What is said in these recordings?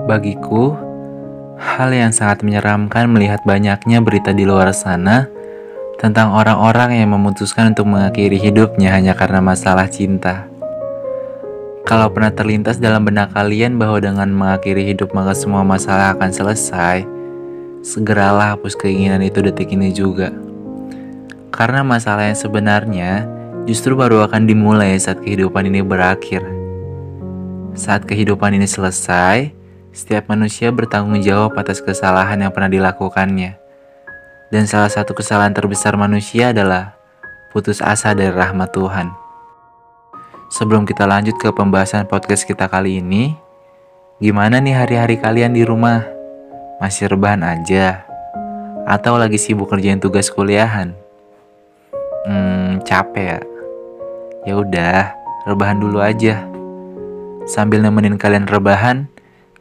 Bagiku, hal yang sangat menyeramkan melihat banyaknya berita di luar sana tentang orang-orang yang memutuskan untuk mengakhiri hidupnya hanya karena masalah cinta. Kalau pernah terlintas dalam benak kalian bahwa dengan mengakhiri hidup maka semua masalah akan selesai, segeralah hapus keinginan itu detik ini juga. Karena masalah yang sebenarnya justru baru akan dimulai saat kehidupan ini berakhir. Saat kehidupan ini selesai, setiap manusia bertanggung jawab atas kesalahan yang pernah dilakukannya. Dan salah satu kesalahan terbesar manusia adalah putus asa dari rahmat Tuhan. Sebelum kita lanjut ke pembahasan podcast kita kali ini, gimana nih hari-hari kalian di rumah? Masih rebahan aja? Atau lagi sibuk kerjain tugas kuliahan? Capek ya? Ya udah, rebahan dulu aja. Sambil nemenin kalian rebahan,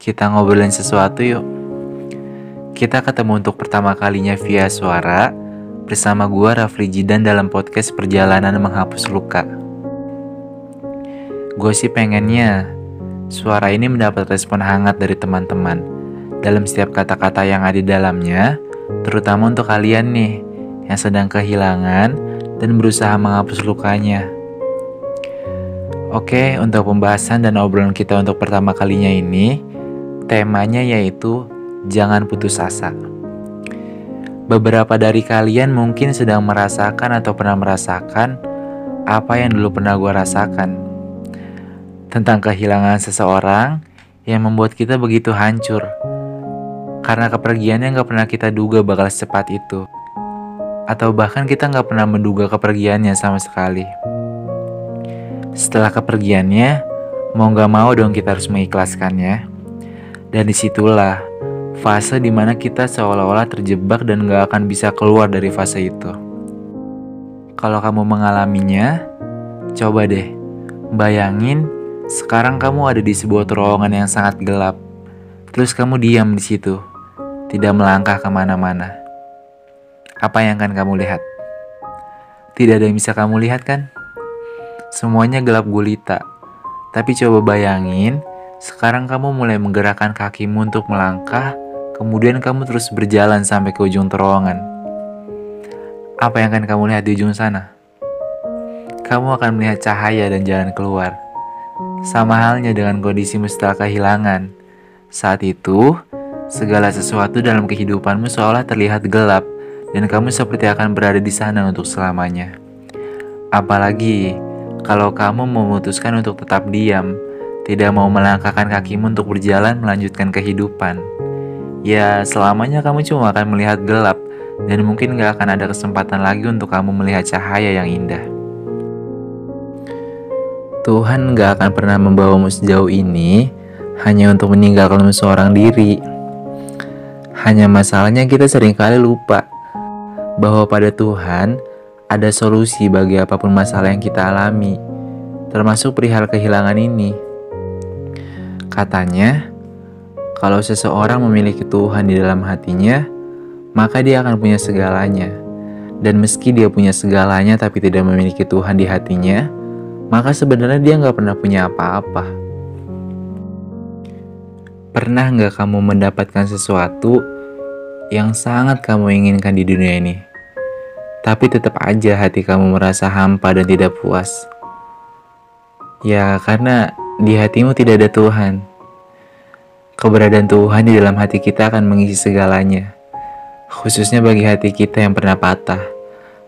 kita ngobrolin sesuatu yuk. Kita ketemu untuk pertama kalinya via suara bersama gua Rafli Jidan dalam podcast Perjalanan Menghapus Luka. Gue sih pengennya suara ini mendapat respon hangat dari teman-teman dalam setiap kata-kata yang ada di dalamnya, terutama untuk kalian nih yang sedang kehilangan dan berusaha menghapus lukanya. Oke, untuk pembahasan dan obrolan kita untuk pertama kalinya ini, temanya yaitu jangan putus asa. Beberapa dari kalian mungkin sedang merasakan atau pernah merasakan apa yang dulu pernah gue rasakan. Tentang kehilangan seseorang yang membuat kita begitu hancur. Karena kepergiannya gak pernah kita duga bakal secepat itu. Atau bahkan kita gak pernah menduga kepergiannya sama sekali. Setelah kepergiannya, mau gak mau dong kita harus mengikhlaskannya. Dan disitulah fase dimana kita seolah-olah terjebak dan gak akan bisa keluar dari fase itu. Kalau kamu mengalaminya, coba deh bayangin sekarang kamu ada di sebuah terowongan yang sangat gelap. Terus kamu diam di situ, tidak melangkah kemana-mana. Apa yang akan kamu lihat? Tidak ada yang bisa kamu lihat kan? Semuanya gelap gulita. Tapi coba bayangin, sekarang kamu mulai menggerakkan kakimu untuk melangkah, kemudian kamu terus berjalan sampai ke ujung terowongan. Apa yang akan kamu lihat di ujung sana? Kamu akan melihat cahaya dan jalan keluar. Sama halnya dengan kondisimu setelah kehilangan. Saat itu, segala sesuatu dalam kehidupanmu seolah terlihat gelap dan kamu seperti akan berada di sana untuk selamanya. Apalagi kalau kamu memutuskan untuk tetap diam, tidak mau melangkahkan kakimu untuk berjalan melanjutkan kehidupan. Ya, selamanya kamu cuma akan melihat gelap dan mungkin gak akan ada kesempatan lagi untuk kamu melihat cahaya yang indah. Tuhan gak akan pernah membawamu sejauh ini hanya untuk meninggalkanmu seorang diri. Hanya masalahnya kita seringkali lupa bahwa pada Tuhan ada solusi bagi apapun masalah yang kita alami, termasuk perihal kehilangan ini. Katanya, kalau seseorang memiliki Tuhan di dalam hatinya, maka dia akan punya segalanya. Dan meski dia punya segalanya tapi tidak memiliki Tuhan di hatinya, maka sebenarnya dia gak pernah punya apa-apa. Pernah gak kamu mendapatkan sesuatu yang sangat kamu inginkan di dunia ini, tapi tetap aja hati kamu merasa hampa dan tidak puas? Ya, karena di hatimu tidak ada Tuhan. Keberadaan Tuhan di dalam hati kita akan mengisi segalanya, khususnya bagi hati kita yang pernah patah.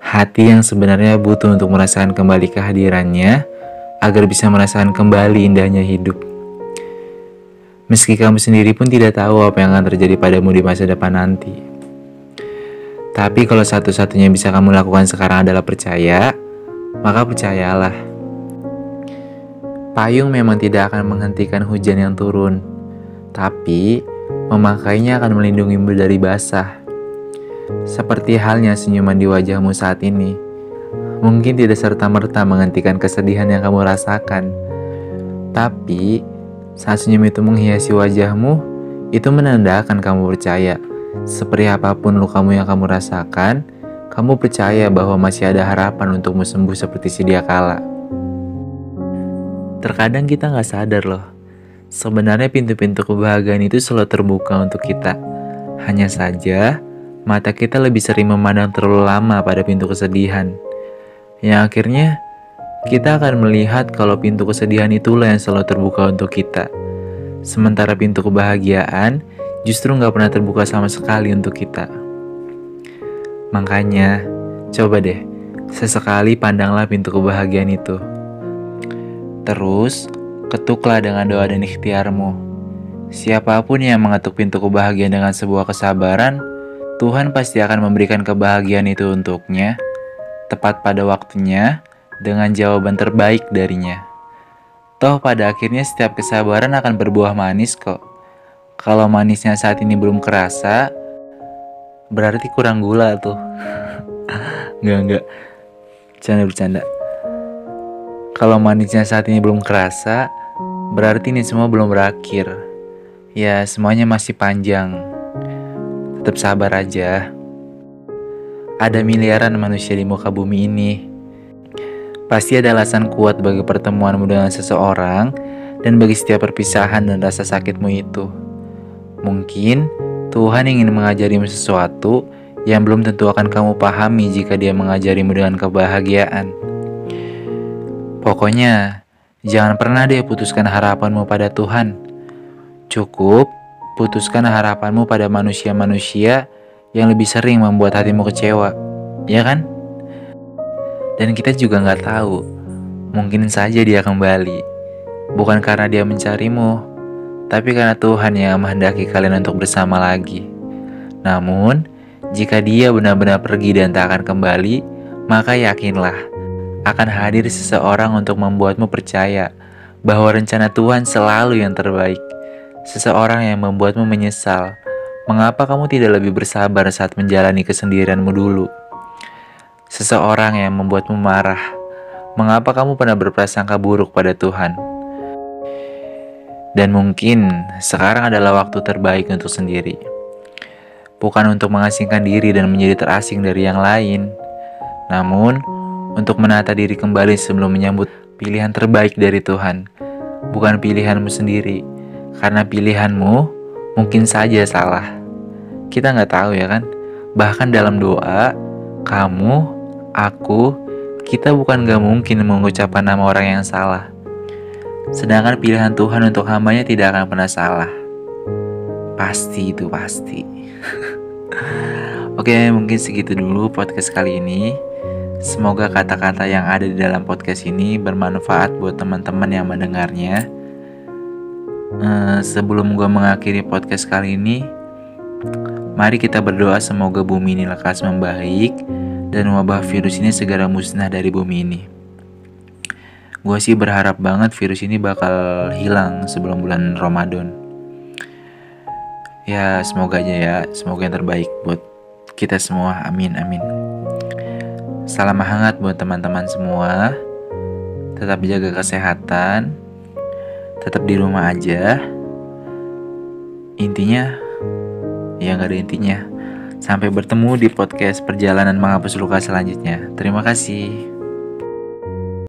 Hati yang sebenarnya butuh untuk merasakan kembali kehadirannya, agar bisa merasakan kembali indahnya hidup. Meski kamu sendiri pun tidak tahu apa yang akan terjadi padamu di masa depan nanti. Tapi kalau satu-satunya bisa kamu lakukan sekarang adalah percaya, maka percayalah. Payung memang tidak akan menghentikan hujan yang turun, tapi memakainya akan melindungimu dari basah. Seperti halnya senyuman di wajahmu saat ini, mungkin tidak serta-merta menghentikan kesedihan yang kamu rasakan. Tapi saat senyum itu menghiasi wajahmu, itu menandakan kamu percaya. Seperti apapun lukamu yang kamu rasakan, kamu percaya bahwa masih ada harapan untukmu sembuh seperti sedia kala. Terkadang kita gak sadar loh, Sebenarnya pintu-pintu kebahagiaan itu selalu terbuka untuk kita. Hanya saja, mata kita lebih sering memandang terlalu lama pada pintu kesedihan. Yang akhirnya, kita akan melihat kalau pintu kesedihan itulah yang selalu terbuka untuk kita. Sementara pintu kebahagiaan justru nggak pernah terbuka sama sekali untuk kita. Makanya, coba deh, sesekali pandanglah pintu kebahagiaan itu. Terus, ketuklah dengan doa dan ikhtiarmu. Siapapun yang mengetuk pintu kebahagiaan dengan sebuah kesabaran, Tuhan pasti akan memberikan kebahagiaan itu untuknya, tepat pada waktunya, dengan jawaban terbaik darinya. Toh pada akhirnya setiap kesabaran akan berbuah manis kok. Kalau manisnya saat ini belum kerasa, berarti kurang gula tuh. Enggak. Bercanda. Kalau manisnya saat ini belum kerasa, berarti ini semua belum berakhir. Ya, semuanya masih panjang. Tetap sabar aja. Ada miliaran manusia di muka bumi ini. Pasti ada alasan kuat bagi pertemuanmu dengan seseorang dan bagi setiap perpisahan dan rasa sakitmu itu. Mungkin Tuhan ingin mengajarimu sesuatu yang belum tentu akan kamu pahami jika Dia mengajarimu dengan kebahagiaan. Pokoknya, jangan pernah deh putuskan harapanmu pada Tuhan. Cukup putuskan harapanmu pada manusia-manusia yang lebih sering membuat hatimu kecewa, ya kan? Dan kita juga nggak tahu, mungkin saja dia kembali. Bukan karena dia mencarimu, tapi karena Tuhan yang menghendaki kalian untuk bersama lagi. Namun, jika dia benar-benar pergi dan tak akan kembali, maka yakinlah, akan hadir seseorang untuk membuatmu percaya bahwa rencana Tuhan selalu yang terbaik. Seseorang yang membuatmu menyesal. Mengapa kamu tidak lebih bersabar saat menjalani kesendirianmu dulu? Seseorang yang membuatmu marah. Mengapa kamu pernah berprasangka buruk pada Tuhan? Dan mungkin sekarang adalah waktu terbaik untuk sendiri. Bukan untuk mengasingkan diri dan menjadi terasing dari yang lain, namun untuk menata diri kembali sebelum menyambut pilihan terbaik dari Tuhan. Bukan pilihanmu sendiri, karena pilihanmu mungkin saja salah. Kita nggak tahu ya kan? Bahkan dalam doa, kamu, aku, kita bukan nggak mungkin mengucapkan nama orang yang salah. Sedangkan pilihan Tuhan untuk hambanya tidak akan pernah salah. Pasti itu pasti. Oke, mungkin segitu dulu podcast kali ini. Semoga kata-kata yang ada di dalam podcast ini bermanfaat buat teman-teman yang mendengarnya. Sebelum gue mengakhiri podcast kali ini, mari kita berdoa semoga bumi ini lekas membaik dan wabah virus ini segera musnah dari bumi ini. Gue sih berharap banget virus ini bakal hilang sebelum bulan Ramadan. Ya, semoga aja ya, semoga yang terbaik buat kita semua. Amin. Salam hangat buat teman-teman semua. Tetap jaga kesehatan. Tetap di rumah aja. Intinya, ya gak ada intinya. Sampai bertemu di podcast Perjalanan Menghapus Luka selanjutnya. Terima kasih.